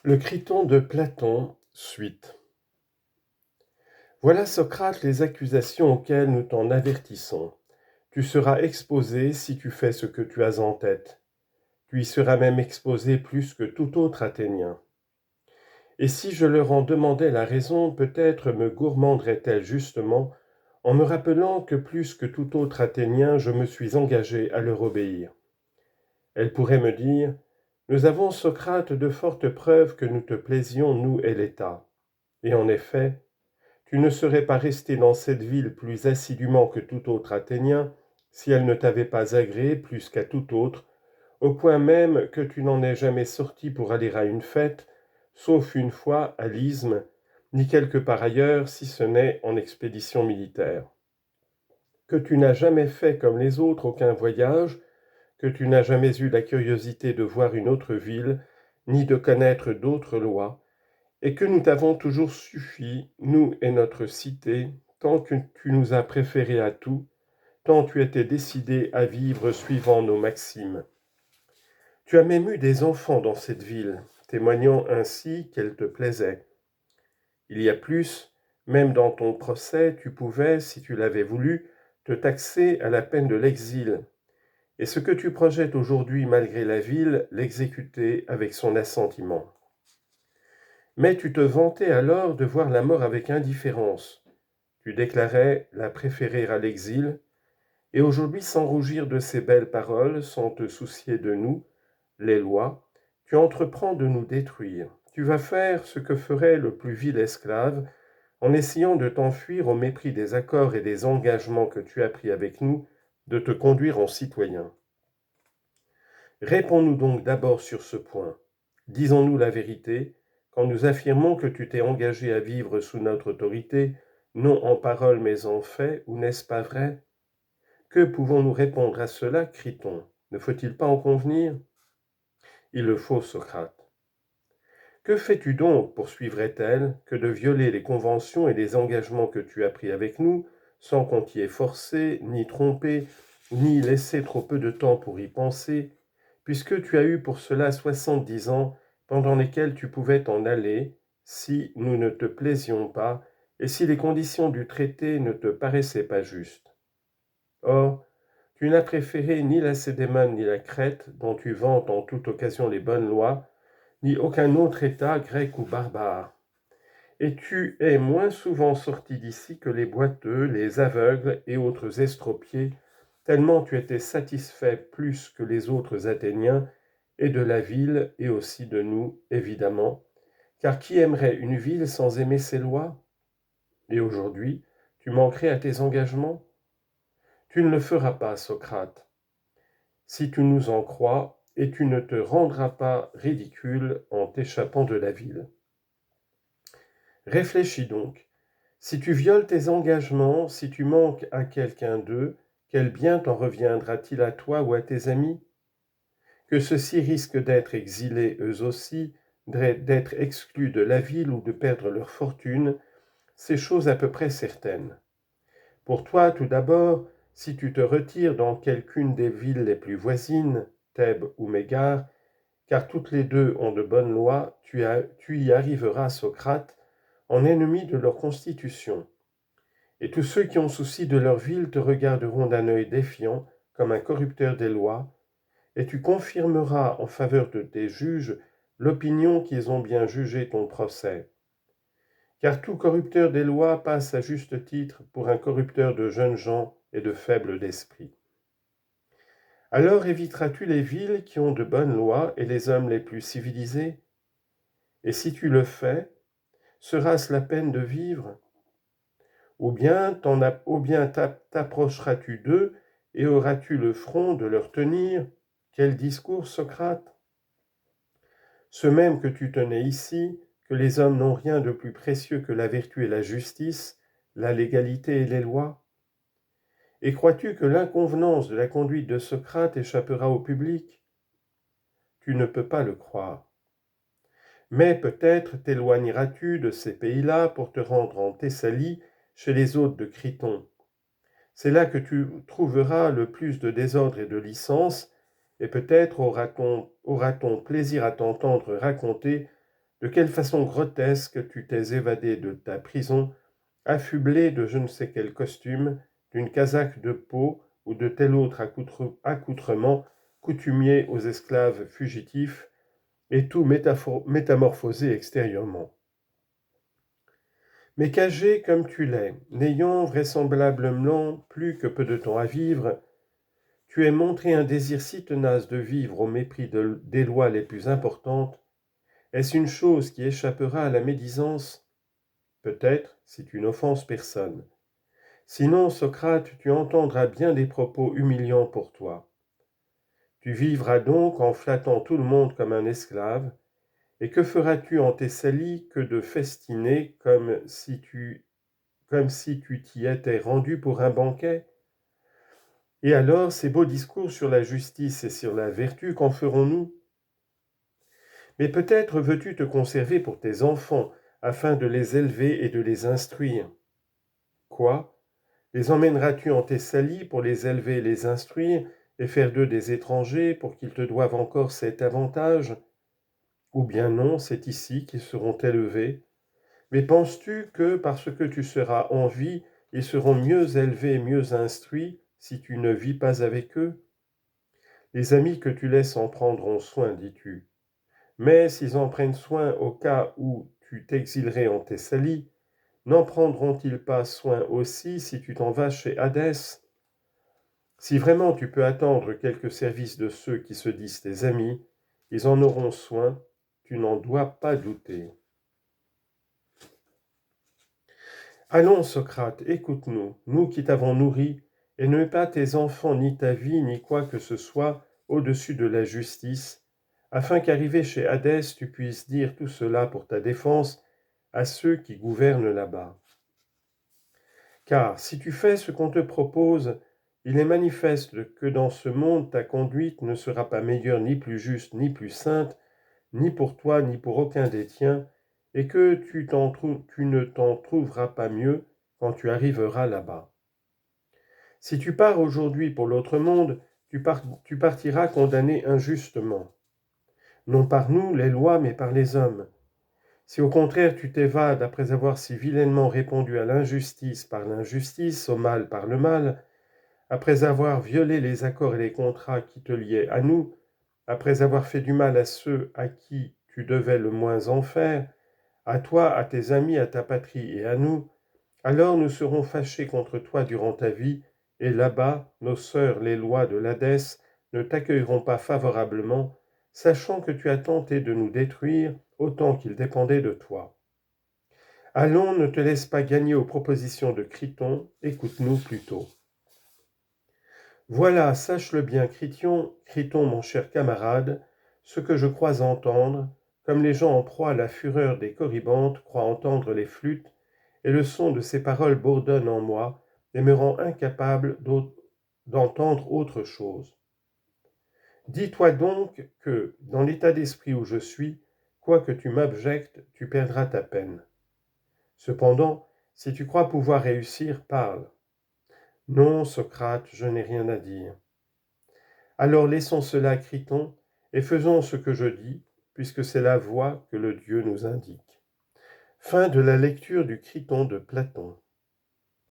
Le Criton de Platon, suite. Voilà, Socrate, les accusations auxquelles nous t'en avertissons. Tu seras exposé si tu fais ce que tu as en tête. Tu y seras même exposé plus que tout autre Athénien. Et si je leur en demandais la raison, peut-être me gourmanderait-elle justement en me rappelant que plus que tout autre Athénien, je me suis engagé à leur obéir. Elle pourrait me dire, nous avons, Socrate, de fortes preuves que nous te plaisions, nous et l'État. Et en effet, tu ne serais pas resté dans cette ville plus assidûment que tout autre Athénien si elle ne t'avait pas agréé plus qu'à tout autre, au point même que tu n'en es jamais sorti pour aller à une fête, sauf une fois à l'isthme, ni quelque part ailleurs si ce n'est en expédition militaire. Que tu n'as jamais fait comme les autres aucun voyage, que tu n'as jamais eu la curiosité de voir une autre ville, ni de connaître d'autres lois, et que nous t'avons toujours suffi, nous et notre cité, tant que tu nous as préférés à tout, tant tu étais décidé à vivre suivant nos maximes. Tu as même eu des enfants dans cette ville, témoignant ainsi qu'elle te plaisait. Il y a plus, même dans ton procès, tu pouvais, si tu l'avais voulu, te taxer à la peine de l'exil, et ce que tu projettes aujourd'hui malgré la ville, l'exécuter avec son assentiment. Mais tu te vantais alors de voir la mort avec indifférence. Tu déclarais la préférer à l'exil, et aujourd'hui, sans rougir de ces belles paroles, sans te soucier de nous, les lois, tu entreprends de nous détruire. Tu vas faire ce que ferait le plus vil esclave, en essayant de t'enfuir au mépris des accords et des engagements que tu as pris avec nous, de te conduire en citoyen. Réponds-nous donc d'abord sur ce point. Disons-nous la vérité, quand nous affirmons que tu t'es engagé à vivre sous notre autorité, non en parole mais en fait, ou n'est-ce pas vrai? Que pouvons-nous répondre à cela, Criton? Ne faut-il pas en convenir? Il le faut, Socrate. Que fais-tu donc, poursuivrait-elle, que de violer les conventions et les engagements que tu as pris avec nous, sans qu'on t'y ait forcé, ni trompé, ni laissé trop peu de temps pour y penser, puisque tu as eu pour cela 70 ans, pendant lesquels tu pouvais t'en aller, si nous ne te plaisions pas, et si les conditions du traité ne te paraissaient pas justes. Or, tu n'as préféré ni la Cédémone ni la Crète, dont tu vantes en toute occasion les bonnes lois, ni aucun autre État grec ou barbare. Et tu es moins souvent sorti d'ici que les boiteux, les aveugles et autres estropiés, tellement tu étais satisfait plus que les autres Athéniens, et de la ville, et aussi de nous, évidemment, car qui aimerait une ville sans aimer ses lois? Et aujourd'hui, tu manquerais à tes engagements? Tu ne le feras pas, Socrate, si tu nous en crois, et tu ne te rendras pas ridicule en t'échappant de la ville. Réfléchis donc. Si tu violes tes engagements, si tu manques à quelqu'un d'eux, quel bien t'en reviendra-t-il à toi ou à tes amis? Que ceux-ci risquent d'être exilés eux aussi, d'être exclus de la ville ou de perdre leur fortune, c'est chose à peu près certaine. Pour toi, tout d'abord, si tu te retires dans quelqu'une des villes les plus voisines, Thèbes ou Mégare, car toutes les deux ont de bonnes lois, tu y arriveras, Socrate, en ennemi de leur constitution. Et tous ceux qui ont souci de leur ville te regarderont d'un œil défiant, comme un corrupteur des lois, et tu confirmeras en faveur de tes juges l'opinion qu'ils ont bien jugé ton procès. Car tout corrupteur des lois passe à juste titre pour un corrupteur de jeunes gens et de faibles d'esprit. Alors éviteras-tu les villes qui ont de bonnes lois et les hommes les plus civilisés? Et si tu le fais, sera-ce la peine de vivre? Ou bien t'approcheras-tu d'eux et auras-tu le front de leur tenir? Quel discours, Socrate? Ce même que tu tenais ici, que les hommes n'ont rien de plus précieux que la vertu et la justice, la légalité et les lois? Et crois-tu que l'inconvenance de la conduite de Socrate échappera au public? Tu ne peux pas le croire. Mais peut-être t'éloigneras-tu de ces pays-là pour te rendre en Thessalie, chez les hôtes de Criton. C'est là que tu trouveras le plus de désordre et de licence, et peut-être aura-t-on plaisir à t'entendre raconter De quelle façon grotesque tu t'es évadé de ta prison, affublé de je ne sais quel costume, d'une casaque de peau ou de tel autre accoutrement coutumier aux esclaves fugitifs, et tout métamorphosé extérieurement. Mais qu'âgé comme tu l'es, n'ayant vraisemblablement plus que peu de temps à vivre, tu es montré un désir si tenace de vivre au mépris des lois les plus importantes. Est-ce une chose qui échappera à la médisance? Peut-être, si tu n'offenses personne. Sinon, Socrate, tu entendras bien des propos humiliants pour toi. Tu vivras donc en flattant tout le monde comme un esclave, et que feras-tu en Thessalie que de festiner comme si tu t'y étais rendu pour un banquet? Et alors, ces beaux discours sur la justice et sur la vertu, qu'en ferons-nous? Mais peut-être veux-tu te conserver pour tes enfants, afin de les élever et de les instruire. Quoi? Les emmèneras-tu en Thessalie pour les élever et les instruire, et faire d'eux des étrangers pour qu'ils te doivent encore cet avantage? Ou bien non, c'est ici qu'ils seront élevés. Mais penses-tu que, parce que tu seras en vie, ils seront mieux élevés et mieux instruits si tu ne vis pas avec eux? Les amis que tu laisses en prendront soin, dis-tu. Mais s'ils en prennent soin au cas où tu t'exilerais en Thessalie, n'en prendront-ils pas soin aussi si tu t'en vas chez Hadès? Si vraiment tu peux attendre quelque service de ceux qui se disent tes amis, ils en auront soin, tu n'en dois pas douter. Allons, Socrate, écoute-nous, nous qui t'avons nourri, et ne mets pas tes enfants ni ta vie ni quoi que ce soit au-dessus de la justice, afin qu'arrivé chez Hadès, tu puisses dire tout cela pour ta défense à ceux qui gouvernent là-bas. Car si tu fais ce qu'on te propose, il est manifeste que dans ce monde ta conduite ne sera pas meilleure ni plus juste ni plus sainte, ni pour toi ni pour aucun des tiens, et que tu ne t'en trouveras pas mieux quand tu arriveras là-bas. Si tu pars aujourd'hui pour l'autre monde, tu partiras condamné injustement, non par nous, les lois, mais par les hommes. Si au contraire tu t'évades après avoir si vilainement répondu à l'injustice par l'injustice, au mal par le mal, après avoir violé les accords et les contrats qui te liaient à nous, après avoir fait du mal à ceux à qui tu devais le moins en faire, à toi, à tes amis, à ta patrie et à nous, alors nous serons fâchés contre toi durant ta vie, et là-bas, nos sœurs, les lois de l'Hadès, ne t'accueilleront pas favorablement, sachant que tu as tenté de nous détruire autant qu'il dépendait de toi. Allons, ne te laisse pas gagner aux propositions de Criton, écoute-nous plutôt. Voilà, sache-le bien, Criton, mon cher camarade, ce que je crois entendre, comme les gens en proie à la fureur des corybantes croient entendre les flûtes, et le son de ces paroles bourdonne en moi et me rend incapable d'entendre autre chose. Dis-toi donc que, dans l'état d'esprit où je suis, quoique tu m'abjectes, tu perdras ta peine. Cependant, si tu crois pouvoir réussir, parle. Non, Socrate, je n'ai rien à dire. Alors laissons cela, Criton, et faisons ce que je dis, puisque c'est la voie que le Dieu nous indique. Fin de la lecture du Criton de Platon.